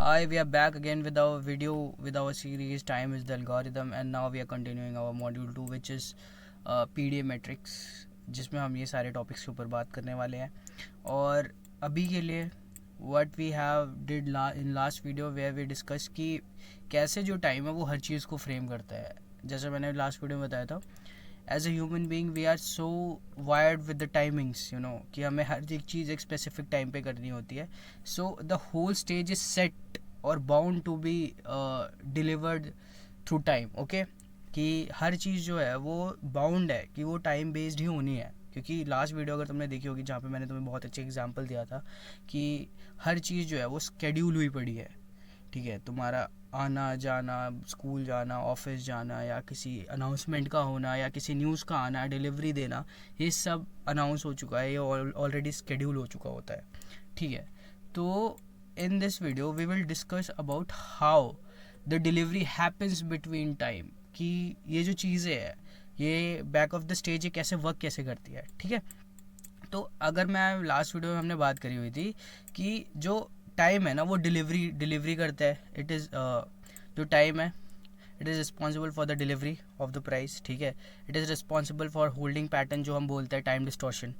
Hi, we are back again with our video with our series Time is the Algorithm, and now we are continuing our module 2 which is PDA metrics, जिसमें हम ये सारे topics के ऊपर बात करने वाले हैं. और अभी के लिए what we have did in last video where we discuss कि कैसे जो टाइम है वो हर चीज़ को फ्रेम करता है. जैसे मैंने लास्ट वीडियो में बताया था, as a human being we are so wired with the timings, you know, कि हमें हर एक चीज़ एक स्पेसिफिक टाइम पे करनी होती है. So the whole stage is set और bound to be delivered through time. Okay, कि हर चीज़ जो है वो बाउंड है कि वो टाइम बेस्ड ही होनी है. क्योंकि लास्ट वीडियो अगर तुमने देखी होगी जहाँ पे मैंने तुम्हें बहुत अच्छे एग्जांपल दिया था कि हर चीज़ जो है वो स्केड्यूल हुई पड़ी है. ठीक है, तुम्हारा आना जाना, स्कूल जाना, ऑफिस जाना, या किसी अनाउंसमेंट का होना, या किसी न्यूज़ का आना, डिलीवरी देना, ये सब अनाउंस हो चुका है, ये ऑलरेडी स्केड्यूल हो चुका होता है. ठीक है, तो in this video we will discuss about how the delivery happens between time, कि ये जो चीज़ें हैं ये बैक ऑफ द स्टेज ये कैसे वर्क कैसे करती है. ठीक है, तो अगर मैं लास्ट वीडियो में हमने बात करी हुई थी कि जो टाइम है ना वो डिलीवरी करता है. इट इज़ जो टाइम है it is responsible for the delivery of the price. ठीक है, it is responsible for holding pattern जो हम बोलते हैं टाइम डिस्टॉर्शन.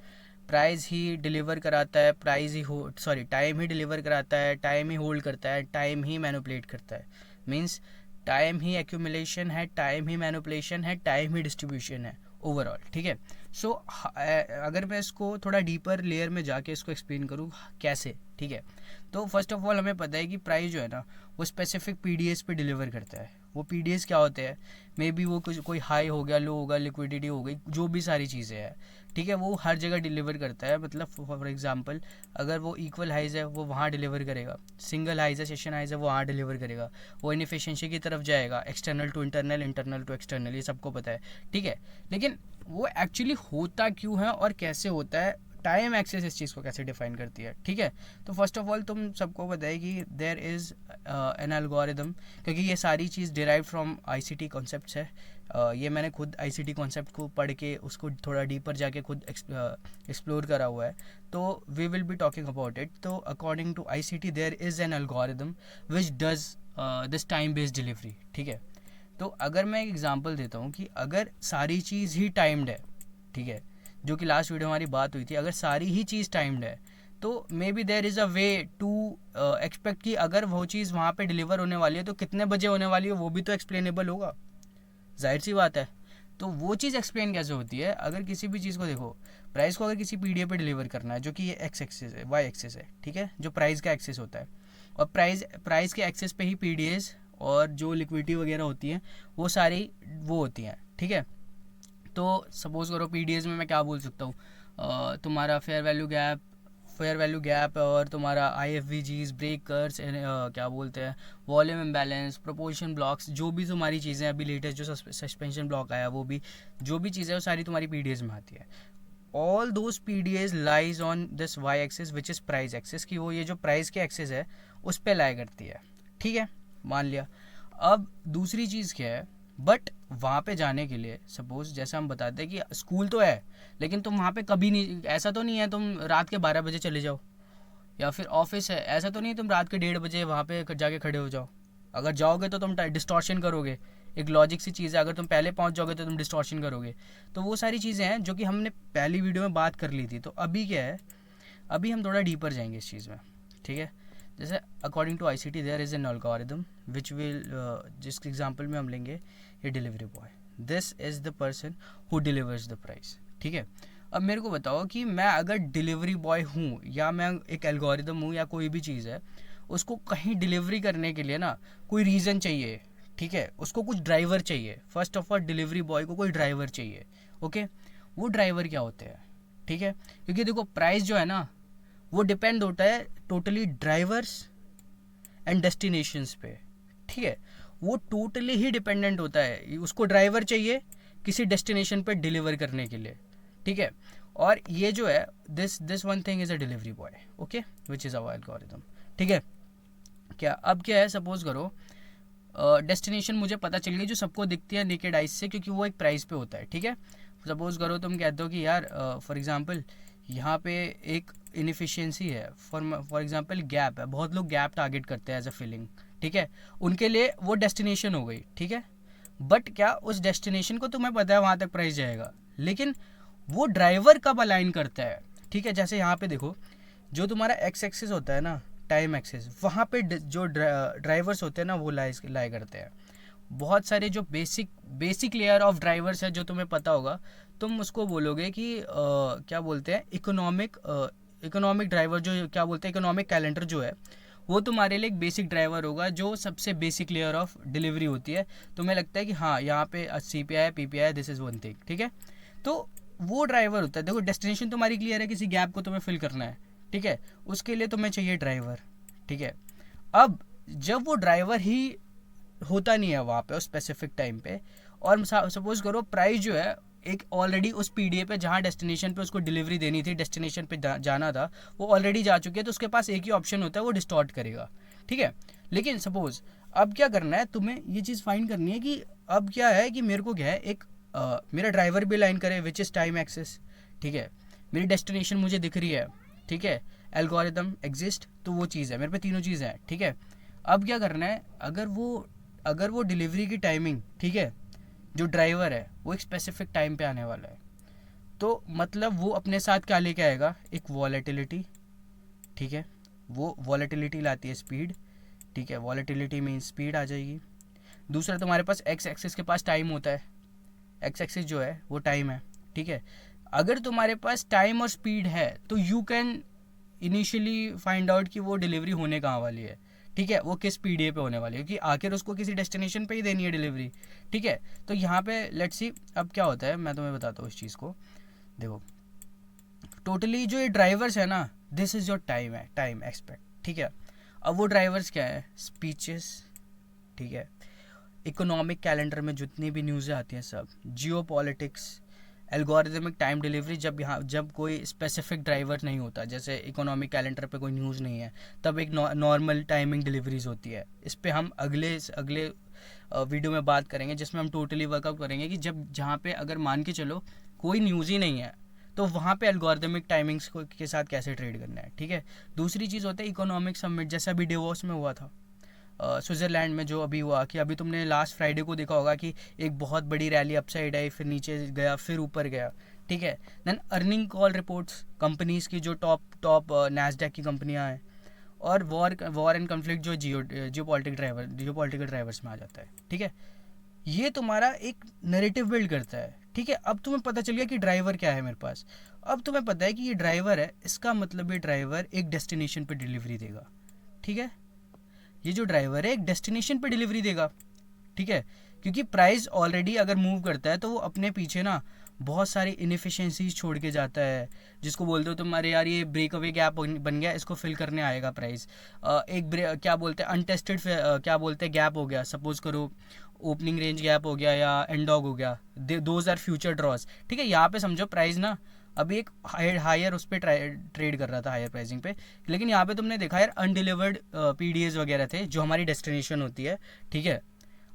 प्राइस ही डिलीवर कराता है, टाइम ही डिलीवर कराता है, टाइम ही होल्ड करता है, टाइम ही मैनिपुलेट करता है. मीन्स टाइम ही एक्यूमुलेशन है, टाइम ही मैनिपुलेशन है, टाइम ही डिस्ट्रीब्यूशन है ओवरऑल. ठीक है, सो अगर मैं इसको थोड़ा डीपर लेयर में जाके इसको एक्सप्लेन करूँ कैसे. ठीक है, तो फर्स्ट ऑफ ऑल हमें पता है कि प्राइस जो है ना वो स्पेसिफिक पीडीएस पे डिलीवर करता है. वो पीडीएस क्या होते हैं, मे बी वो कुछ कोई हाई हो गया, लो होगा, लिक्विडिटी हो गई, जो भी सारी चीज़ें हैं. ठीक है, वो हर जगह डिलीवर करता है. मतलब फॉर एग्जांपल अगर वो इक्वल हाइज है वो वहाँ डिलीवर करेगा, सिंगल हाइज है, सेशन हाइज है, वो वहाँ डिलीवर करेगा. वो इनएफिशिएंसी की तरफ जाएगा, external to internal, internal to external, ये सबको पता है. ठीक है, लेकिन वो एक्चुअली होता क्यों है और कैसे होता है, टाइम एक्सेस इस चीज़ को कैसे डिफाइन करती है. ठीक है, तो फर्स्ट ऑफ ऑल तुम सबको पता है कि देयर इज़ एन एल्गोरिदम, क्योंकि ये सारी चीज़ डिराइव फ्रॉम आईसीटी कॉन्सेप्ट्स है. ये मैंने खुद आईसीटी कॉन्सेप्ट को पढ़ के उसको थोड़ा डीपर जाके खुद एक्सप्लोर करा हुआ है. तो we will be talking about it. तो according to ICT there is an algorithm which does this time based delivery. ठीक है, तो अगर मैं एक एग्जांपल देता हूँ कि अगर सारी चीज़ ही टाइम्ड है, ठीक है, जो कि लास्ट वीडियो हमारी बात हुई थी, अगर सारी ही चीज़ टाइम्ड है तो maybe there is a way to expect कि अगर वो चीज़ वहाँ पे डिलीवर होने वाली है तो कितने बजे होने वाली है वो भी तो एक्सप्लेनेबल होगा. जाहिर सी बात है. तो वो चीज़ एक्सप्लेन कैसे होती है, अगर किसी भी चीज़ को देखो, प्राइस को अगर किसी पीडीए पे डिलीवर करना है जो कि ये एक्स एक्सेस है, वाई एक्सेस है. ठीक है, जो प्राइस का एक्सेस होता है, और प्राइस के एक्सेस पे ही पीडीएस और जो लिक्विडिटी वगैरह होती है वो सारी वो होती हैं. ठीक है, तो सपोज़ करो पीडीएस में मैं क्या बोल सकता हूँ, तुम्हारा फेयर वैल्यू गैप और तुम्हारा आईएफवीजीज, ब्रेकर्स, क्या बोलते हैं, वॉल्यूम इम्बैलेंस, प्रोपोर्शन ब्लॉक्स, जो भी तुम्हारी चीज़ें अभी लेटेस्ट जो सस्पेंशन ब्लॉक आया वो भी, जो भी चीज़ें वो सारी तुम्हारी पीडीएस में आती है. All those PDS lies on this Y axis which is price axis, कि वो ये जो प्राइस के एक्सिस है उस पर लाई करती है. ठीक है, मान लिया. अब दूसरी चीज़ क्या है, बट वहाँ पे जाने के लिए सपोज जैसे हम बताते हैं कि स्कूल तो है लेकिन तुम वहाँ पे कभी नहीं, ऐसा तो नहीं है तुम रात के 12 बजे चले जाओ, या फिर ऑफिस है, ऐसा तो नहीं है तुम रात के 1:30 बजे वहाँ पे जाके खड़े हो जाओ. अगर जाओगे तो तुम डिस्टॉर्शन करोगे. एक लॉजिक सी चीज़ है, अगर तुम पहले पहुँच जाओगे तो तुम डिस्टॉर्शन करोगे. तो वो सारी चीज़ें हैं जो कि हमने पहली वीडियो में बात कर ली थी. तो अभी क्या है, अभी हम थोड़ा डीपर जाएंगे इस चीज़ में. ठीक है, जैसे according to ICT there is an algorithm which will, जिस एग्जांपल में हम लेंगे ये delivery boy, this is the person who delivers the price. ठीक है, अब मेरे को बताओ कि मैं अगर डिलीवरी बॉय हूँ या मैं एक एल्गोरिथम हूँ या कोई भी चीज़ है, उसको कहीं डिलीवरी करने के लिए ना कोई रीज़न चाहिए. ठीक है, उसको कुछ ड्राइवर चाहिए. First of all delivery boy को कोई ड्राइवर चाहिए. ओके, वो ड्राइवर क्या होते हैं. ठीक है, क्योंकि देखो प्राइस जो है ना वो डिपेंड होता है टोटली ड्राइवर्स एंड डेस्टिनेशंस पे. ठीक है, वो टोटली ही डिपेंडेंट होता है, उसको ड्राइवर चाहिए किसी डेस्टिनेशन पे डिलीवर करने के लिए. ठीक है, और ये जो है this one thing is a delivery boy. Okay, which is our algorithm. ठीक है, क्या अब क्या है, सपोज करो डेस्टिनेशन मुझे पता चल गई जो सबको दिखती है नेकेड आइज से, क्योंकि वो एक प्राइस पे होता है. ठीक है, सपोज करो तुम कहते हो कि यार फॉर एग्जांपल यहाँ पे एक इनएफिशिएंसी है, फॉर एग्जांपल गैप है, बहुत लोग गैप टारगेट करते हैं एज अ फीलिंग, ठीक है, उनके लिए वो डेस्टिनेशन हो गई, ठीक है, बट क्या उस डेस्टिनेशन को तुम्हें पता है वहाँ तक प्राइस जाएगा, लेकिन वो ड्राइवर कब अलाइन करता है, ठीक है, जैसे यहाँ पे देखो जो तुम्हारा एक्स एक्सिस होता है ना, टाइम एक्सिस, वहाँ पे जो ड्राइवर्स होते हैं ना वो लाई करते हैं। बहुत सारे जो बेसिक लेयर ऑफ ड्राइवर्स है जो तुम्हें पता होगा, तुम उसको बोलोगे कि क्या बोलते हैं, इकोनॉमिक ड्राइवर, जो क्या बोलते हैं इकोनॉमिक कैलेंडर जो है, वो तुम्हारे लिए एक बेसिक ड्राइवर होगा, जो सबसे बेसिक लेयर ऑफ डिलीवरी होती है। तुम्हें लगता है कि हाँ यहाँ पे CPI है, PPI है, दिस इज़ वन थिंग, ठीक है, तो वो ड्राइवर होता है। देखो डेस्टिनेशन तुम्हारी क्लियर है, किसी गैप को तुम्हें फिल करना है, ठीक है, उसके लिए तुम्हें चाहिए ड्राइवर, ठीक है। अब जब वो ड्राइवर ही होता नहीं है वहाँ पे उस स्पेसिफिक टाइम पे, और सपोज करो प्राइस जो है एक ऑलरेडी उस PDA पे जहाँ डेस्टिनेशन पे उसको डिलीवरी देनी थी, डेस्टिनेशन पे जाना था, वो ऑलरेडी जा चुकी है, तो उसके पास एक ही ऑप्शन होता है, वो डिस्टॉर्ट करेगा, ठीक है। लेकिन सपोज अब क्या करना है, तुम्हें ये चीज़ फाइंड करनी है कि अब क्या है कि मेरे को क्या है, एक मेरा ड्राइवर भी लाइन करे विच इज़ टाइम एक्सेस, ठीक है, मेरी डेस्टिनेशन मुझे दिख रही है, ठीक है, एल्गोरिदम एग्जिस्ट, तो वो चीज़ है मेरे पे, तीनों चीज़ है, ठीक है। अब क्या करना है, अगर वो डिलीवरी की टाइमिंग, ठीक है, जो ड्राइवर है वो एक स्पेसिफिक टाइम पे आने वाला है, तो मतलब वो अपने साथ क्या लेके आएगा, एक वॉलेटिलिटी, ठीक है, वो वॉलेटिलिटी लाती है स्पीड, ठीक है, वॉलेटिलिटी मीन स्पीड आ जाएगी। दूसरा तुम्हारे पास एक्स एक्सिस के पास टाइम होता है, एक्स एक्सिस जो है वो टाइम है, ठीक है। अगर तुम्हारे पास टाइम और स्पीड है तो you can initially find out कि वो डिलीवरी होने कहाँ वाली है, ठीक है, वो किस PDA पे होने वाली है, क्योंकि आखिर उसको किसी डेस्टिनेशन पे ही देनी है डिलीवरी, ठीक है। तो यहाँ पे लेट्स सी अब क्या होता है, मैं तुम्हें बताता हूँ इस चीज़ को। देखो टोटली जो ये ड्राइवर्स है ना, दिस इज़ योर टाइम है, टाइम एक्सपेक्ट, ठीक है। अब वो ड्राइवर्स क्या है, स्पीचेस, ठीक है, इकोनॉमिक कैलेंडर में जितनी भी न्यूज़ें आती हैं सब, जियो पॉलिटिक्स, एल्गोरिदमिक टाइम डिलीवरी, जब कोई स्पेसिफिक ड्राइवर नहीं होता, जैसे इकोनॉमिक कैलेंडर पे कोई न्यूज़ नहीं है, तब एक नॉर्मल टाइमिंग डिलीवरीज होती है। इस पे हम अगले वीडियो में बात करेंगे, जिसमें हम टोटली वर्कआउट करेंगे कि जब जहाँ पे अगर मान के चलो कोई न्यूज़ ही नहीं है, तो वहाँ पे एल्गोरिदमिक टाइमिंग्स के साथ कैसे ट्रेड करना है, ठीक है। दूसरी चीज़ होता है इकोनॉमिक समिट, जैसा अभी डेवोस में हुआ था स्विट्ज़रलैंड में, जो अभी हुआ, कि अभी तुमने लास्ट फ्राइडे को देखा होगा कि एक बहुत बड़ी रैली अपसाइड आई, फिर नीचे गया, फिर ऊपर गया, ठीक है। Then earning call reports companies की, जो टॉप नैस्डैक की कंपनियां हैं, और वॉर एंड कन्फ्लिक्ट जो जियोपॉलिटिकल ड्राइवर्स में आ जाता है, ठीक है। ये तुम्हारा एक नैरेटिव बिल्ड करता है, ठीक है। अब तुम्हें पता चल गया कि ड्राइवर क्या है मेरे पास, अब तुम्हें पता है कि ये ड्राइवर है, इसका मतलब ये ड्राइवर एक डेस्टिनेशन पे डिलीवरी देगा, ठीक है। ये जो ड्राइवर है एक डेस्टिनेशन पे डिलीवरी देगा, ठीक है, क्योंकि प्राइस ऑलरेडी अगर मूव करता है तो वो अपने पीछे ना बहुत सारी इनएफिशिएंसीज छोड़ के जाता है, जिसको बोलते हो तुम्हारे यार ये ब्रेक अवे गैप बन गया, इसको फिल करने आएगा प्राइस। क्या बोलते हैं अनटेस्टेड, क्या बोलते हैं गैप हो गया, सपोज करो ओपनिंग रेंज गैप हो गया या एंडॉग हो गया, दोज आर फ्यूचर ड्रॉज, ठीक है। यहाँ पे समझो प्राइस ना अभी एक हायर उस पर ट्रेड कर रहा था, हायर प्राइसिंग पे, लेकिन यहाँ पे तुमने देखा यार अनडिलीवर्ड PDAs वगैरह थे जो हमारी डेस्टिनेशन होती है, ठीक है।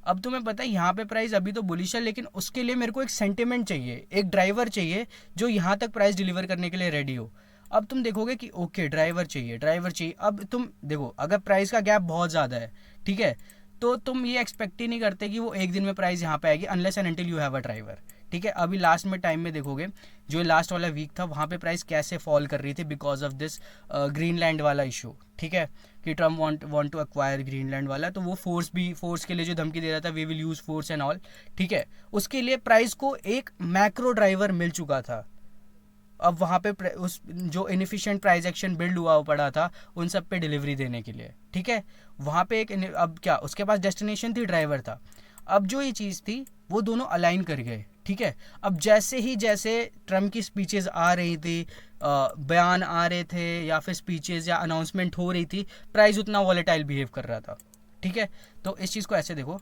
अब तुम्हें पता है यहाँ पे प्राइस अभी तो बुलिश है, लेकिन उसके लिए मेरे को एक सेंटिमेंट चाहिए, एक ड्राइवर चाहिए जो यहाँ तक प्राइस डिलीवर करने के लिए रेडी हो। अब तुम देखोगे कि ओके ड्राइवर चाहिए, अब तुम देखो अगर प्राइस का गैप बहुत ज़्यादा है, ठीक है, तो तुम ये एक्सपेक्ट ही नहीं करते कि वो एक दिन में प्राइस यहाँ पे आएगी, unless and until you have a driver, ठीक है। अभी लास्ट में टाइम में देखोगे जो लास्ट वाला वीक था, वहाँ पे प्राइस कैसे फॉल कर रही थी बिकॉज ऑफ दिस ग्रीनलैंड वाला इशू, ठीक है, कि Trump want to acquire Greenland वाला, तो वो फोर्स के लिए जो धमकी दे रहा था, we will use force and all, ठीक है, उसके लिए प्राइस को एक मैक्रो ड्राइवर मिल चुका था। अब वहाँ पे उस जो इनएफिशिएंट प्राइस एक्शन बिल्ड हुआ पड़ा था उन सब पे डिलीवरी देने के लिए, ठीक है, वहाँ पे एक अब क्या उसके पास डेस्टिनेशन थी, ड्राइवर था। अब जो ये चीज़ थी वो दोनों अलाइन कर गए, ठीक है। अब जैसे ट्रम्प की स्पीचेस आ रही थी, बयान आ रहे थे या फिर स्पीचेस या अनाउंसमेंट हो रही थी, प्राइस उतना वॉलेटाइल बिहेव कर रहा था, ठीक है। तो इस चीज़ को ऐसे देखो,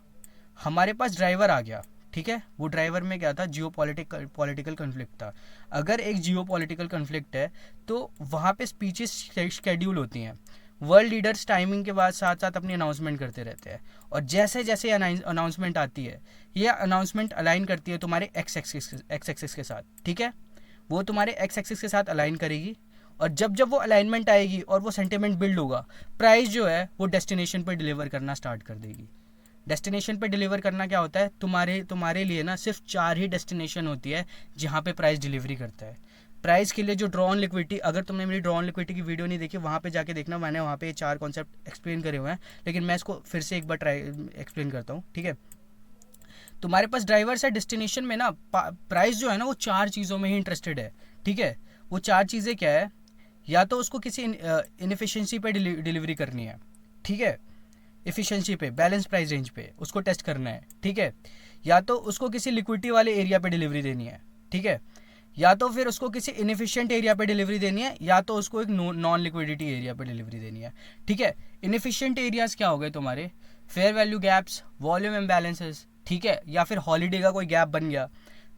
हमारे पास ड्राइवर आ गया, ठीक है, वो ड्राइवर में क्या था, पॉलिटिकल कन्फ्लिक्ट था। अगर एक पॉलिटिकल कन्फ्लिक्ट है तो वहाँ पे स्पीचेस शेड्यूल होती हैं, वर्ल्ड लीडर्स टाइमिंग के बाद साथ साथ अपनी अनाउंसमेंट करते रहते हैं, और जैसे जैसे अनाउंसमेंट आती है ये अनाउंसमेंट अलाइन करती है तुम्हारे एक्स एक्सिस के साथ, ठीक है। वो तुम्हारे एक्स एक्सिस के साथ अलाइन करेगी, और जब जब वो अलाइनमेंट आएगी और वो सेंटिमेंट बिल्ड होगा, प्राइस जो है वो डेस्टिनेशन पर डिलीवर करना स्टार्ट कर देगी। डेस्टिनेशन पे डिलीवर करना क्या होता है, तुम्हारे लिए ना सिर्फ 4 ही डेस्टिनेशन होती है जहाँ पे प्राइस डिलीवरी करता है। प्राइस के लिए जो ड्रॉ ऑन लिक्विडिटी, अगर तुमने मेरी ड्रॉ ऑन लिक्विडिटी की वीडियो नहीं देखी, वहाँ पे जाके देखना, मैंने वहाँ पे 4 कॉन्सेप्ट एक्सप्लेन करे हुए हैं, लेकिन मैं इसको फिर से एक बार एक्सप्लेन करता हूँ, ठीक है। तुम्हारे पास ड्राइवर्स है, डेस्टिनेशन में ना प्राइस जो है ना वो 4 चीज़ों में ही इंटरेस्टेड है, ठीक है। वो 4 चीज़ें क्या है, या तो उसको किसी इनएफिशिएंसी पे डिलीवरी करनी है, ठीक है, एफिशिएंसी पे, बैलेंस प्राइस रेंज पे उसको टेस्ट करना है, ठीक है, या तो उसको किसी लिक्विडिटी वाले एरिया पे डिलीवरी देनी है, ठीक है, या तो फिर उसको किसी इनएफिशिएंट एरिया पे डिलीवरी देनी है, या तो उसको एक नॉन लिक्विडिटी एरिया पे डिलीवरी देनी है, ठीक है। इनएफिशिएंट एरियाज क्या हो गए तुम्हारे, fair value gaps, volume imbalances, ठीक है, या फिर हॉलीडे का कोई गैप बन गया,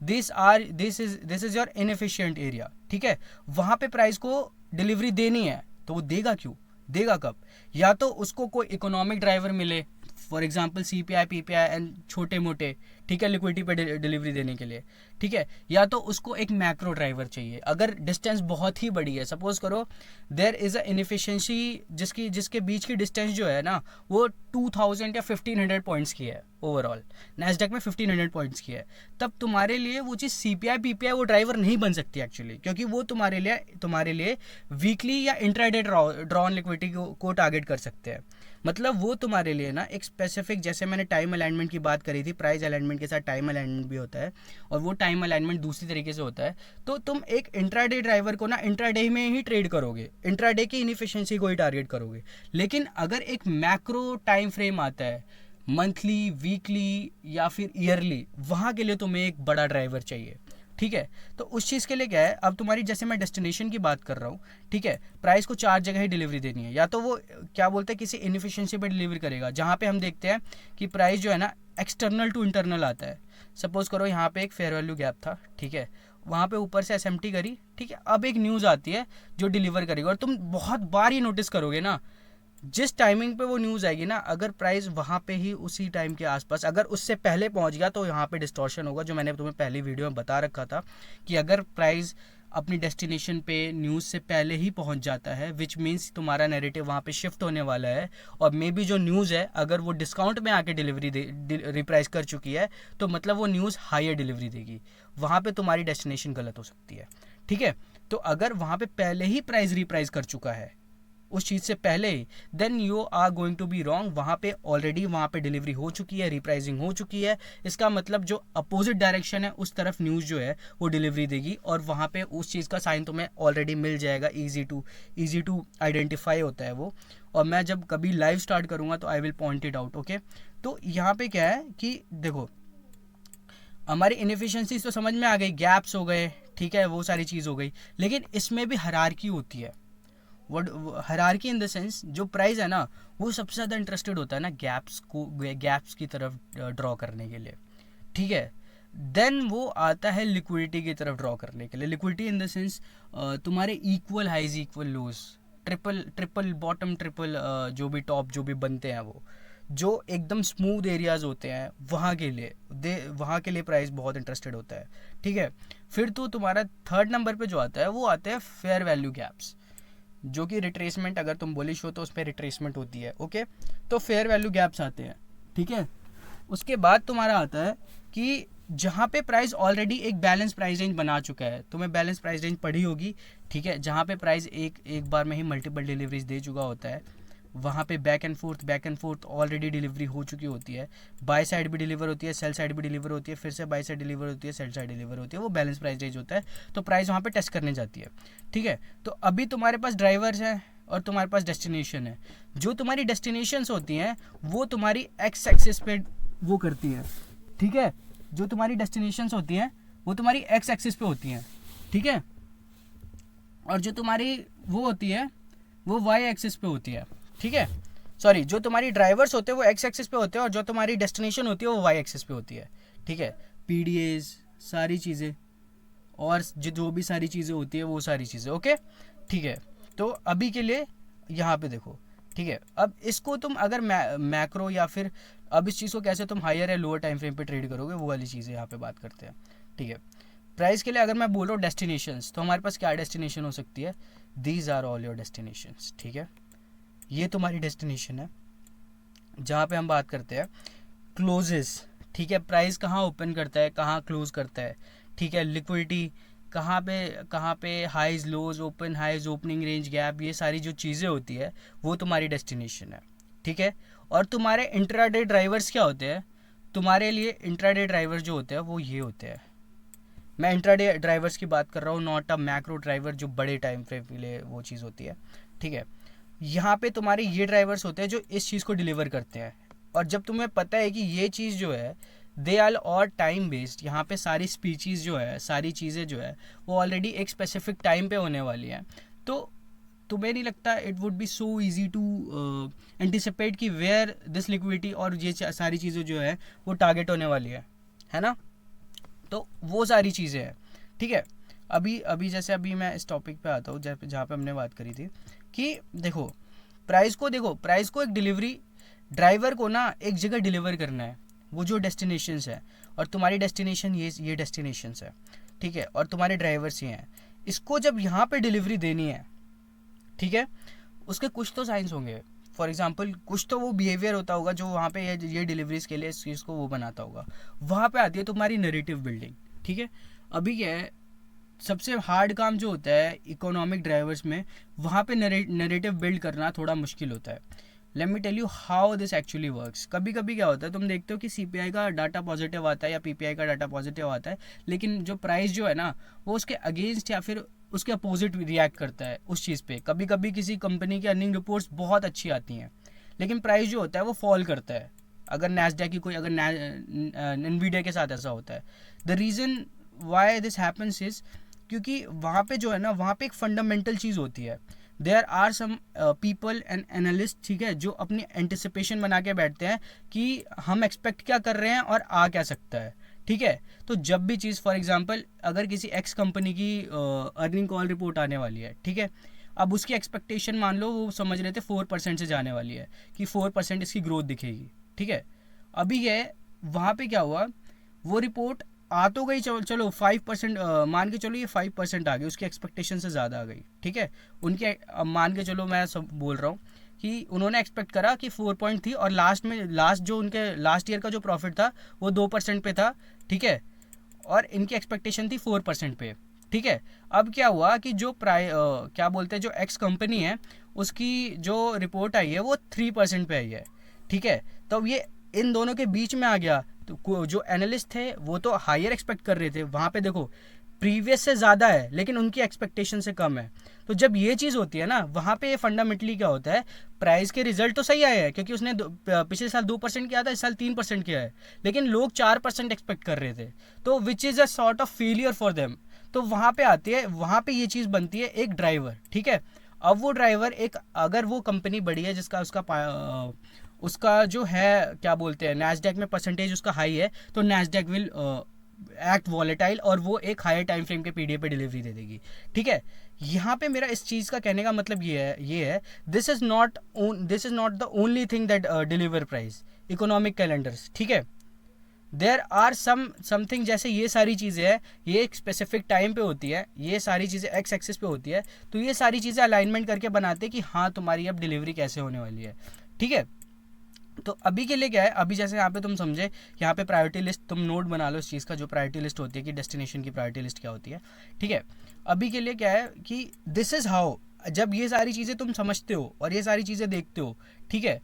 this is your inefficient area, ठीक है। वहाँ पे प्राइस को डिलीवरी देनी है, तो वो देगा क्यों, देगा कब, या तो उसको कोई इकोनॉमिक ड्राइवर मिले, for example CPI PPI and छोटे मोटे, ठीक है, लिक्विडिटी पे डिलीवरी देने के लिए, ठीक है, या तो उसको एक मैक्रो ड्राइवर चाहिए। अगर डिस्टेंस बहुत ही बड़ी है, सपोज करो देयर इज़ अ इनएफिशिएंसी जिसके बीच की डिस्टेंस जो है ना वो 2000 या 1500 पॉइंट्स की है, ओवरऑल नैस्डैक में 1500 पॉइंट्स की है, तब तुम्हारे लिए वो चीज़ सीपीआई पीपीआई वो ड्राइवर नहीं बन सकती एक्चुअली, क्योंकि वो तुम्हारे लिए वीकली या इंट्राडे ड्रॉ ऑन लिक्विडिटी को टारगेट कर सकते हैं। मतलब वो तुम्हारे लिए ना एक स्पेसिफिक, जैसे मैंने टाइम अलाइनमेंट की बात करी थी, प्राइस अलाइनमेंट के साथ टाइम अलाइनमेंट भी होता है, और वो टाइम अलाइनमेंट दूसरी तरीके से होता है। तो तुम एक इंट्राडे ड्राइवर को ना इंट्राडे में ही ट्रेड करोगे, इंट्राडे की इनएफिशिएंसी को ही टारगेट करोगे। लेकिन अगर एक मैक्रो टाइम फ्रेम आता है, मंथली, वीकली या फिर ईयरली, वहाँ के लिए तुम्हें एक बड़ा ड्राइवर चाहिए, ठीक है। तो उस चीज़ के लिए क्या है, अब तुम्हारी, जैसे मैं डेस्टिनेशन की बात कर रहा हूँ, ठीक है, प्राइस को 4 जगह ही डिलीवरी देनी है, या तो वो क्या बोलते हैं किसी इनएफिशिएंसी पे डिलीवरी करेगा, जहाँ पे हम देखते हैं कि प्राइस जो है ना एक्सटर्नल टू इंटरनल आता है। सपोज करो यहाँ पे एक फेयर वैल्यू गैप था, ठीक है, वहाँ पे ऊपर से एसएमटी करी, ठीक है, अब एक न्यूज़ आती है जो डिलीवर करेगी, और तुम बहुत बार ये नोटिस करोगे ना, जिस टाइमिंग पे वो न्यूज़ आएगी ना, अगर प्राइस वहाँ पे ही उसी टाइम के आसपास, अगर उससे पहले पहुँच गया तो यहाँ पे डिस्टॉर्शन होगा, जो मैंने तुम्हें पहली वीडियो में बता रखा था कि अगर प्राइस अपनी डेस्टिनेशन पे न्यूज़ से पहले ही पहुँच जाता है, विच मीन्स तुम्हारा नैरेटिव वहाँ पे शिफ्ट होने वाला है, और मे बी जो न्यूज़ है अगर वो डिस्काउंट में आके रिप्राइस कर चुकी है, तो मतलब वो न्यूज़ हायर डिलीवरी देगी, वहाँ पे तुम्हारी डेस्टिनेशन गलत हो सकती है, ठीक है। तो अगर वहाँ पे पहले ही प्राइस रिप्राइस कर चुका है उस चीज़ से पहले ही, then you are going to be wrong. वहाँ पे ऑलरेडी वहाँ पे डिलीवरी हो चुकी है, रिप्राइसिंग हो चुकी है, इसका मतलब जो अपोजिट डायरेक्शन है उस तरफ न्यूज़ जो है वो डिलीवरी देगी, और वहाँ पे उस चीज़ का साइन तुम्हें ऑलरेडी मिल जाएगा, ईजी टू आइडेंटिफाई होता है वो। और मैं जब कभी लाइव स्टार्ट करूँगा तो I will point it out, okay. तो यहाँ पे क्या है कि देखो, हमारी इनएफिशिएंसीज तो समझ में आ गई, गैप्स हो गए, ठीक है, वो सारी चीज़ हो गई, लेकिन इसमें भी हायरार्की होती है। What hierarchy in the sense, जो प्राइस है ना वो सबसे ज़्यादा इंटरेस्टेड होता है ना गैप्स की तरफ ड्रॉ करने के लिए, ठीक है। देन वो आता है लिक्विडिटी की तरफ ड्रॉ करने के लिए। लिक्विडिटी इन द सेंस तुम्हारे इक्वल हाइज इक्वल लोज, ट्रिपल बॉटम, ट्रिपल जो भी टॉप जो भी बनते हैं, वो जो एकदम स्मूथ एरियाज होते हैं, वहाँ के लिए प्राइस बहुत इंटरेस्टेड होता है, ठीक है। फिर तो तुम्हारा थर्ड नंबर पे जो आता है वो आता है फेयर वैल्यू गैप्स, जो कि रिट्रेसमेंट, अगर तुम बुलिश हो तो उस पर रिट्रेसमेंट होती है, ओके। तो फेयर वैल्यू गैप्स आते हैं, ठीक है। उसके बाद तुम्हारा आता है कि जहाँ पे प्राइस ऑलरेडी एक बैलेंस प्राइस रेंज बना चुका है, तुम्हें बैलेंस प्राइस रेंज पढ़ी होगी, ठीक है, जहाँ पे प्राइस एक बार में ही मल्टीपल डिलीवरीज दे चुका होता है, वहाँ पे back and fourth already delivery हो चुकी होती है, बाय साइड भी डिलीवर होती है, सेल साइड भी डिलीवर होती है, फिर से बाय साइड डिलीवर होती है, सेल साइड डिलीवर होती है, वो बैलेंस प्राइस रेंज होता है। तो प्राइस वहाँ पे टेस्ट करने जाती है, ठीक है। तो अभी तुम्हारे पास ड्राइवर्स हैं और तुम्हारे पास डेस्टिनेशन है। जो तुम्हारी डेस्टिनेशंस होती हैं वो तुम्हारी एक्स एक्सिस पे वो करती हैं, ठीक है। जो तुम्हारी डेस्टिनेशंस होती हैं वो तुम्हारी एक्स एक्सिस पे होती हैं, ठीक है, और जो तुम्हारी वो होती है वो वाई एक्सिस पे होती है, ठीक है। सॉरी, जो तुम्हारी ड्राइवर्स होते हैं वो एक्स एक्सिस पे होते हैं, और जो तुम्हारी डेस्टिनेशन होती है वो वाई एक्सिस पे होती है, ठीक है। पीडीएज, सारी चीज़ें, और जो भी सारी चीज़ें होती है वो सारी चीज़ें, ओके, ठीक है। तो अभी के लिए यहाँ पे देखो, ठीक है। अब इसको तुम अगर मैक्रो या फिर अब इस चीज़ को कैसे तुम हायर या लोअर टाइम फ्रेम पे ट्रेड करोगे, वो वाली चीज़ें यहाँ पे बात करते हैं, ठीक है। प्राइस के लिए अगर मैं बोल रहा हूँ डेस्टिनेशंस, तो हमारे पास क्या डेस्टिनेशन हो सकती है, these are all your destinations, ठीक है। ये तुम्हारी डेस्टिनेशन है जहाँ पे हम बात करते हैं क्लोजेस, ठीक है। प्राइस कहाँ ओपन करता है, कहाँ क्लोज करता है, ठीक है। लिक्विडिटी कहाँ पे highs lows, open highs, opening range, gap, ये सारी जो चीज़ें होती है वो तुम्हारी डेस्टिनेशन है, ठीक है। और तुम्हारे इंट्राडे ड्राइवर्स क्या होते हैं, तुम्हारे लिए इंट्राडे ड्राइवर्स जो होते हैं वो ये होते हैं। मैं इंट्राडे ड्राइवर्स की बात कर रहा हूँ, नॉट अ मैक्रो ड्राइवर जो बड़े टाइम फ्रेम के लिए वो चीज़ होती है, ठीक है। यहाँ पे तुम्हारे ये ड्राइवर्स होते हैं जो इस चीज़ को डिलीवर करते हैं। और जब तुम्हें पता है कि ये चीज़ जो है दे आर और टाइम बेस्ड, यहाँ पे सारी स्पीचीज़ जो है, सारी चीज़ें जो है वो ऑलरेडी एक स्पेसिफिक टाइम पे होने वाली हैं, तो तुम्हें नहीं लगता it would be so easy to anticipate कि वेयर दिस लिक्विडिटी और ये सारी चीज़ें जो है वो टारगेट होने वाली है ना। तो वो सारी चीज़ें हैं, ठीक है। अभी जैसे अभी मैं इस टॉपिक पे आता हूँ जहाँ पे हमने बात करी थी कि देखो प्राइस को एक डिलीवरी ड्राइवर को ना एक जगह डिलीवर करना है, वो जो डेस्टिनेशंस है, और तुम्हारी डेस्टिनेशन ये डेस्टिनेशंस है, ठीक है। और तुम्हारे ड्राइवर्स ये हैं, इसको जब यहाँ पे डिलीवरी देनी है, ठीक है, उसके कुछ तो साइंस होंगे। फॉर एग्जाम्पल कुछ तो वो बिहेवियर होता होगा जो वहाँ पे ये डिलीवरीज के लिए इस चीज़ को वो बनाता होगा। वहाँ पे आती है तुम्हारी नैरेटिव बिल्डिंग, ठीक है। अभी क्या है, सबसे हार्ड काम जो होता है इकोनॉमिक ड्राइवर्स में, वहाँ पे नैरेटिव बिल्ड करना थोड़ा मुश्किल होता है। Let me tell you how this actually works. कभी कभी क्या होता है, तुम देखते हो कि सीपीआई का डाटा पॉजिटिव आता है या पीपीआई का डाटा पॉजिटिव आता है, लेकिन जो प्राइस जो है ना वो उसके अगेंस्ट या फिर उसके अपोजिट रिएक्ट करता है उस चीज़ पे। कभी कभी किसी कंपनी की अर्निंग रिपोर्ट्स बहुत अच्छी आती हैं, लेकिन प्राइस जो होता है वो फॉल करता है। अगर नैस्डैक की कोई, अगर एनवीडिया के साथ ऐसा होता है, the reason why this happens is क्योंकि वहाँ पे जो है ना, वहाँ पे एक फंडामेंटल चीज़ होती है। There are some people and analyst, ठीक है, जो अपनी एंटिसिपेशन बना के बैठते हैं कि हम एक्सपेक्ट क्या कर रहे हैं और आ क्या सकता है, ठीक है। तो जब भी चीज़, फॉर एग्जांपल अगर किसी एक्स कंपनी की अर्निंग कॉल रिपोर्ट आने वाली है, ठीक है, अब उसकी एक्सपेक्टेशन मान लो वो समझ रहे थे 4% से जाने वाली है, कि 4% इसकी ग्रोथ दिखेगी, ठीक है। अभी ये वहाँ पे क्या हुआ, वो रिपोर्ट आ तो गई, चलो 5% मान के चलो, ये 5% आ गई, उसकी एक्सपेक्टेशन से ज़्यादा आ गई, ठीक है। उनके मान के चलो, मैं सब बोल रहा हूँ कि उन्होंने एक्सपेक्ट करा कि 4 थी, और लास्ट जो उनके लास्ट ईयर का जो प्रॉफिट था वो 2% पे था, ठीक है, और इनकी एक्सपेक्टेशन थी 4% पे, ठीक है। अब क्या हुआ कि जो क्या बोलते हैं, जो एक्स कंपनी है उसकी जो रिपोर्ट आई है वो 3% पे आई है, ठीक है। तो अब ये इन दोनों के बीच में आ गया। तो जो एनालिस्ट थे वो तो हायर एक्सपेक्ट कर रहे थे, वहाँ पे देखो प्रीवियस से ज़्यादा है लेकिन उनकी एक्सपेक्टेशन से कम है। तो जब ये चीज़ होती है ना, वहाँ पे ये फंडामेंटली क्या होता है, प्राइस के रिजल्ट तो सही आए हैं क्योंकि उसने पिछले साल 2% किया था, इस साल 3% किया है, लेकिन लोग 4% एक्सपेक्ट कर रहे थे, तो which is a sort of failure for them. तो वहाँ पे आती है, वहाँ पे ये चीज़ बनती है एक ड्राइवर, ठीक है। अब वो ड्राइवर एक, अगर वो कंपनी बड़ी है जिसका उसका जो है क्या बोलते हैं, नैस्डैक में परसेंटेज उसका हाई है, तो नैस्डैक विल एक्ट वॉलेटाइल और वो एक हायर टाइम फ्रेम के पीडीए पे डिलीवरी दे देगी, ठीक है। यहाँ पे मेरा इस चीज़ का कहने का मतलब ये है this is not the only thing that deliver price, economic calendars, ठीक है। देयर आर समथिंग, जैसे ये सारी चीज़ें हैं, ये एक स्पेसिफिक टाइम पे होती है, ये सारी चीज़ें एक्स एक्सिस पे होती है, तो ये सारी चीज़ें अलाइनमेंट करके बनाते हैं कि हाँ तुम्हारी अब डिलीवरी कैसे होने वाली है, ठीक है। तो अभी के लिए क्या है, अभी जैसे यहाँ पे तुम समझे, यहाँ पे प्रायोरिटी लिस्ट तुम नोट बना लो इस चीज़ का, जो प्रायोरिटी लिस्ट होती है कि डेस्टिनेशन की प्रायोरिटी लिस्ट क्या होती है, ठीक है। अभी के लिए क्या है कि दिस इज़ हाउ, जब ये सारी चीज़ें तुम समझते हो और ये सारी चीज़ें देखते हो, ठीक है,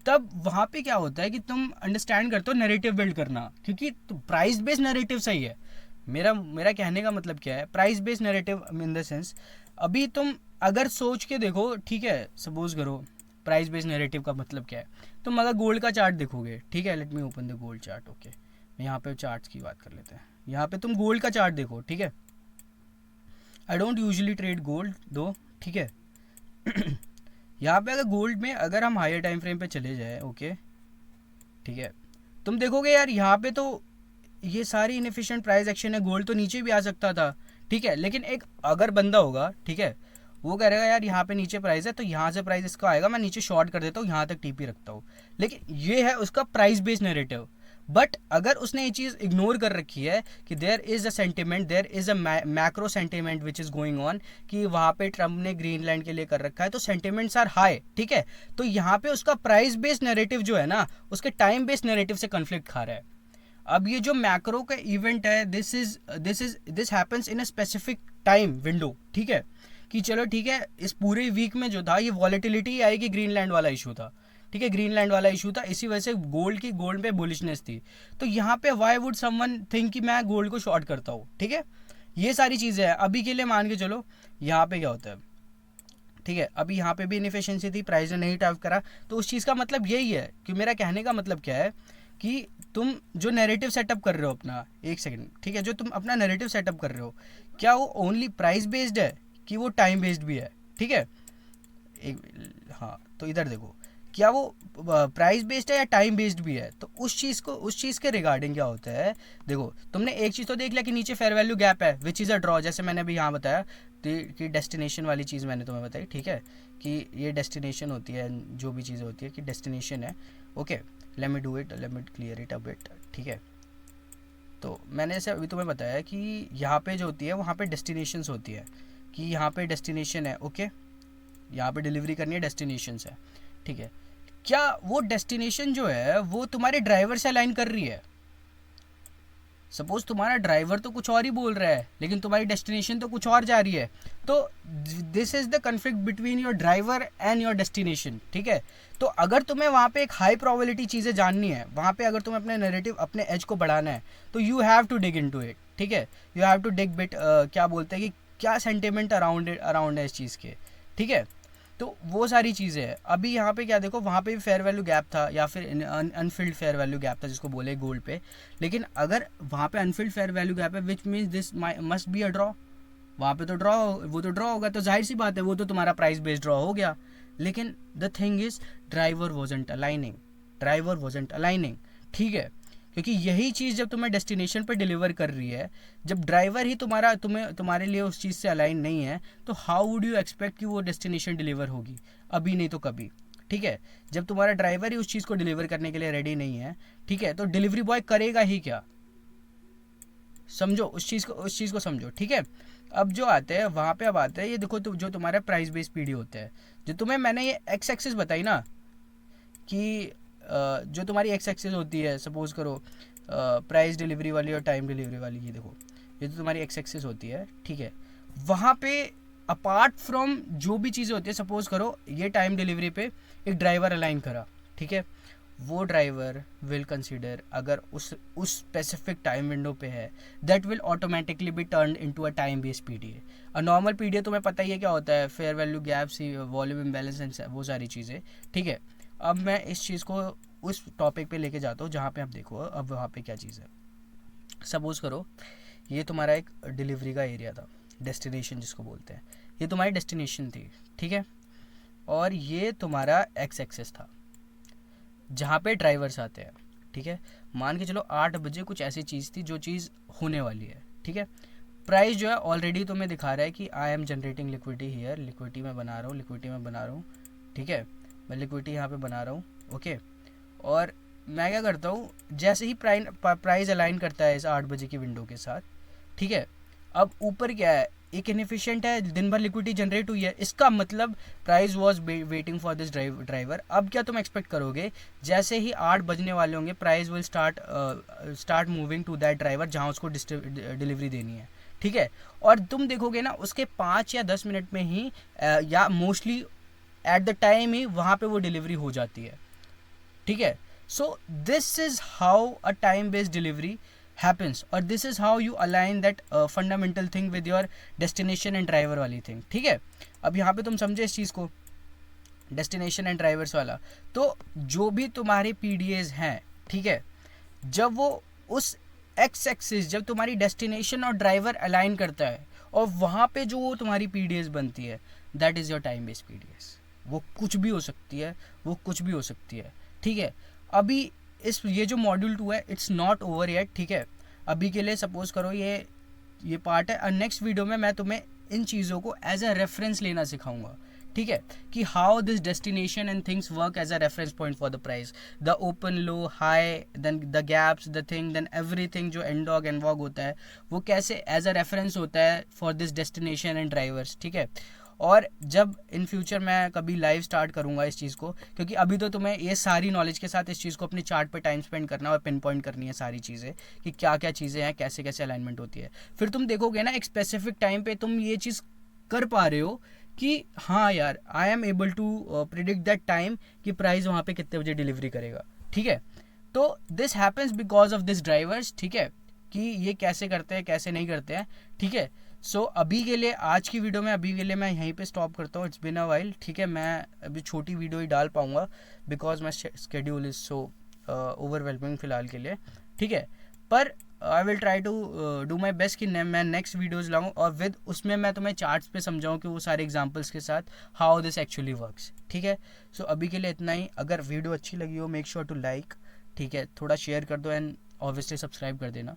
तब वहाँ पे क्या होता है कि तुम अंडरस्टैंड करते हो नैरेटिव बिल्ड करना, क्योंकि प्राइस बेस्ड नैरेटिव सही है। मेरा कहने का मतलब क्या है, price based narrative in the sense, अभी तुम अगर सोच के देखो, ठीक है, सपोज करो प्राइस बेस्ड नैरेटिव का मतलब क्या है, तुम अगर गोल्ड का चार्ट देखोगे, ठीक है, let me open the gold chart, okay, यहाँ पे चार्ट्स की बात कर लेते हैं। यहाँ पे तुम गोल्ड का चार्ट देखो, ठीक है, I don't usually trade gold दो, ठीक है। यहाँ पे अगर गोल्ड में अगर हम हायर टाइम फ्रेम पे चले जाए, ओके, ठीक है, तुम देखोगे यार यहाँ पे तो ये सारी इनएफिशिएंट प्राइस एक्शन है, गोल्ड तो नीचे भी आ सकता था, ठीक है, लेकिन एक अगर बंदा होगा, ठीक है, वो कह रहेगा यार यहाँ पे नीचे प्राइस है तो यहाँ से प्राइस इसका आएगा, मैं नीचे शॉर्ट कर देता हूँ, यहाँ तक टीपी रखता हूँ, लेकिन ये है उसका प्राइस बेस्ड नैरेटिव। बट अगर उसने ये चीज़ इग्नोर कर रखी है कि there is a sentiment, there is a macro sentiment which is going on, कि वहाँ पे ट्रम्प ने ग्रीनलैंड के लिए कर रखा है, तो सेंटिमेंट्स आर हाई, ठीक है। तो यहाँ पे उसका प्राइस बेस्ड नैरेटिव जो है ना, उसके टाइम बेस्ड नैरेटिव से कन्फ्लिक्ट खा रहा है। अब ये जो मैक्रो का इवेंट है, this happens in a specific time window, ठीक है, कि चलो ठीक है, इस पूरे वीक में जो था ये वॉलेटिलिटी आई कि ग्रीनलैंड वाला इशू था, ठीक है, ग्रीनलैंड वाला इशू था, इसी वजह से गोल्ड पे बुलिशनेस थी। तो यहाँ पे वाई वुड समवन थिंक कि मैं गोल्ड को शॉर्ट करता हूँ, ठीक है। ये सारी चीज़ें हैं। अभी के लिए मान के चलो यहाँ पे क्या होता है, ठीक है, अभी यहाँ पे भी इनएफिशिएंसी थी, प्राइस ने नहीं टैप करा, तो उस चीज़ का मतलब यही है कि मेरा कहने का मतलब क्या है कि तुम जो नैरेटिव सेटअप कर रहे हो अपना, एक सेकंड, ठीक है, जो तुम अपना नैरेटिव सेटअप कर रहे हो, क्या वो ओनली प्राइस बेस्ड है कि वो टाइम बेस्ड भी है, ठीक है। एक, हाँ, तो इधर देखो, क्या वो प्राइस बेस्ड है या टाइम बेस्ड भी है। तो उस चीज़ के रिगार्डिंग क्या होता है, देखो तुमने एक चीज़ तो देख लिया कि नीचे फेयर वैल्यू गैप है विच इज़ अ ड्रॉ, जैसे मैंने अभी यहाँ बताया कि डेस्टिनेशन वाली चीज़ मैंने तुम्हें बताई, ठीक है, कि ये डेस्टिनेशन होती है, जो भी चीज़ें होती है कि डेस्टिनेशन है, okay. Let me clear it a bit, ठीक है। तो मैंने ऐसे अभी तुम्हें बताया कि यहाँ पे जो होती है वहाँ पे डेस्टिनेशंस होती है, कि यहाँ पे डेस्टिनेशन है, ओके, यहाँ पे डिलीवरी करनी है, डेस्टिनेशंस है, ठीक है। क्या वो डेस्टिनेशन जो है वो तुम्हारे ड्राइवर से अलाइन कर रही है? सपोज तुम्हारा ड्राइवर तो कुछ और ही बोल रहा है लेकिन तुम्हारी डेस्टिनेशन तो कुछ और जा रही है, तो this is the conflict between your driver and your destination, ठीक है। तो अगर तुम्हें वहाँ पे एक हाई प्रोबेबिलिटी चीज़ें जाननी है, वहाँ पे अगर तुम्हें अपने नैरेटिव, अपने एज को बढ़ाना है, तो you have to dig in to it, ठीक है। You have to dig bit, क्या बोलते हैं कि क्या सेंटिमेंट अराउंड है इस चीज़ के, ठीक है। तो वो सारी चीज़ें हैं। अभी यहाँ पे क्या देखो, वहाँ पे भी फेयर वैल्यू गैप था या फिर अनफिल्ड फेयर वैल्यू गैप था जिसको बोले गोल्ड पे, लेकिन अगर वहाँ पे अनफिल्ड फेयर वैल्यू गैप है which means this must be a draw, वहाँ पे तो ड्रॉ, वो तो ड्रॉ होगा, तो जाहिर सी बात है वो तो तुम्हारा प्राइस बेस्ड ड्रॉ हो गया। लेकिन the thing is driver wasn't aligning, ठीक है, क्योंकि यही चीज़ जब तुम्हें डेस्टिनेशन पर डिलीवर कर रही है, जब ड्राइवर ही तुम्हारे लिए उस चीज़ से अलाइन नहीं है, तो हाउ वुड यू एक्सपेक्ट कि वो डेस्टिनेशन डिलीवर होगी? अभी नहीं तो कभी, ठीक है। जब तुम्हारा ड्राइवर ही उस चीज़ को डिलीवर करने के लिए रेडी नहीं है, ठीक है, तो डिलीवरी बॉय करेगा ही क्या? समझो उस चीज़ को समझो, ठीक है। अब जो आते हैं वहाँ पे, अब आते हैं ये देखो, जो तुम्हारा प्राइस बेस्ड पीडी होते हैं, जो तुम्हें मैंने ये एक्स एक्सिस बताई ना, कि जो तुम्हारी एक्स एक्सिस होती है, सपोज करो प्राइस डिलीवरी वाली और टाइम डिलीवरी वाली, ये देखो, ये तो तुम्हारी एक्स एक्सिस होती है, ठीक है। वहाँ पे अपार्ट फ्रॉम जो भी चीज़ें होती है, सपोज करो ये टाइम डिलीवरी पे एक ड्राइवर अलाइन करा, ठीक है, वो ड्राइवर विल कंसीडर, अगर उस स्पेसिफिक टाइम विंडो पे है, that will automatically be turn into a time based PDA. A normal PDA तुम्हें पता ही है क्या होता है, fair value gaps, volume imbalance and वो सारी चीज़ें, ठीक है। अब मैं इस चीज़ को उस टॉपिक पे लेके जाता हूँ जहाँ पे आप देखो अब वहाँ पे क्या चीज़ है। सपोज करो ये तुम्हारा एक डिलीवरी का एरिया था, डेस्टिनेशन जिसको बोलते हैं, ये तुम्हारी डेस्टिनेशन थी, ठीक है, और ये तुम्हारा एक्स एक्सेस था जहाँ पे ड्राइवर्स आते हैं, ठीक है। मान के चलो 8 बजे कुछ ऐसी चीज़ थी जो चीज़ होने वाली है, ठीक है। प्राइस जो है ऑलरेडी तुम्हें दिखा रहा है कि I am generating liquidity here, liquidity में बना रहा हूँ, ठीक है, मैं लिक्विडिटी यहाँ पे बना रहा हूँ, ओके। और मैं क्या करता हूँ, जैसे ही प्राइस अलाइन करता है इस 8 बजे की विंडो के साथ, ठीक है, अब ऊपर क्या है, एक इनएफिशिएंट है, दिन भर लिक्विडिटी जनरेट हुई है, इसका मतलब price was waiting for this driver. अब क्या तुम एक्सपेक्ट करोगे, जैसे ही 8 बजने वाले होंगे price will start moving to that driver जहाँ उसको डिलीवरी देनी है, ठीक है। और तुम देखोगे ना उसके 5 या 10 मिनट में ही या मोस्टली एट द टाइम ही वहाँ पे वो डिलीवरी हो जाती है, ठीक है। So this is how a time based delivery happens, और this is how you align that fundamental thing with your destination and driver वाली थिंग, ठीक है। अब यहाँ पे तुम समझे इस चीज़ को, डेस्टिनेशन एंड ड्राइवर्स वाला, तो जो भी तुम्हारे पीडीएज हैं, ठीक है, जब वो उस एक्स एक्सिस, जब तुम्हारी डेस्टिनेशन और ड्राइवर अलाइन करता है और वहाँ पे जो तुम्हारी पीडीएस बनती है, that is your time based PDS. वो कुछ भी हो सकती है, ठीक है। अभी ये जो मॉड्यूल 2 है, इट्स नॉट ओवर येट, ठीक है। अभी के लिए सपोज करो ये पार्ट है, और नेक्स्ट वीडियो में मैं तुम्हें इन चीज़ों को एज अ रेफरेंस लेना सिखाऊंगा, ठीक है, कि how this destination and things work as a reference point for the price, the open low high, then the gaps, the thing, then everything जो एंडॉग एंडवॉग होता है वो कैसे एज अ रेफरेंस होता है for this destination and drivers, ठीक है। और जब इन फ्यूचर मैं कभी लाइव स्टार्ट करूँगा इस चीज़ को, क्योंकि अभी तो तुम्हें ये सारी नॉलेज के साथ इस चीज़ को अपने चार्ट पे टाइम स्पेंड करना और पिन पॉइंट करनी है सारी चीज़ें कि क्या क्या चीज़ें हैं, कैसे कैसे अलाइनमेंट होती है। फिर तुम देखोगे ना एक स्पेसिफिक टाइम पे तुम ये चीज़ कर पा रहे हो कि हाँ यार I am able to predict that time कि प्राइस वहाँ पे कितने बजे डिलीवरी करेगा, ठीक है। तो this happens because of this drivers, ठीक है, कि ये कैसे करते हैं कैसे नहीं करते हैं, ठीक है। सो अभी के लिए आज की वीडियो में अभी के लिए मैं यहीं पे स्टॉप करता हूँ, इट्स बिन अ वाइल, ठीक है। मैं अभी छोटी वीडियो ही डाल पाऊँगा because my schedule is so overwhelming फ़िलहाल के लिए, ठीक है। पर I will try to do my best कि मैं नेक्स्ट वीडियोज़ लाऊँ और विद उसमें मैं तुम्हें चार्ट्स पे समझाऊँ कि वो सारे एग्जाम्पल्स के साथ हाउ दिस एक्चुअली वर्क्स, ठीक है। सो अभी के लिए इतना ही। अगर वीडियो अच्छी लगी हो मेक श्योर टू लाइक, ठीक है, थोड़ा शेयर कर दो एंड ऑब्वियसली सब्सक्राइब कर देना,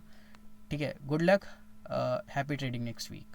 ठीक है। Good luck, happy trading next week.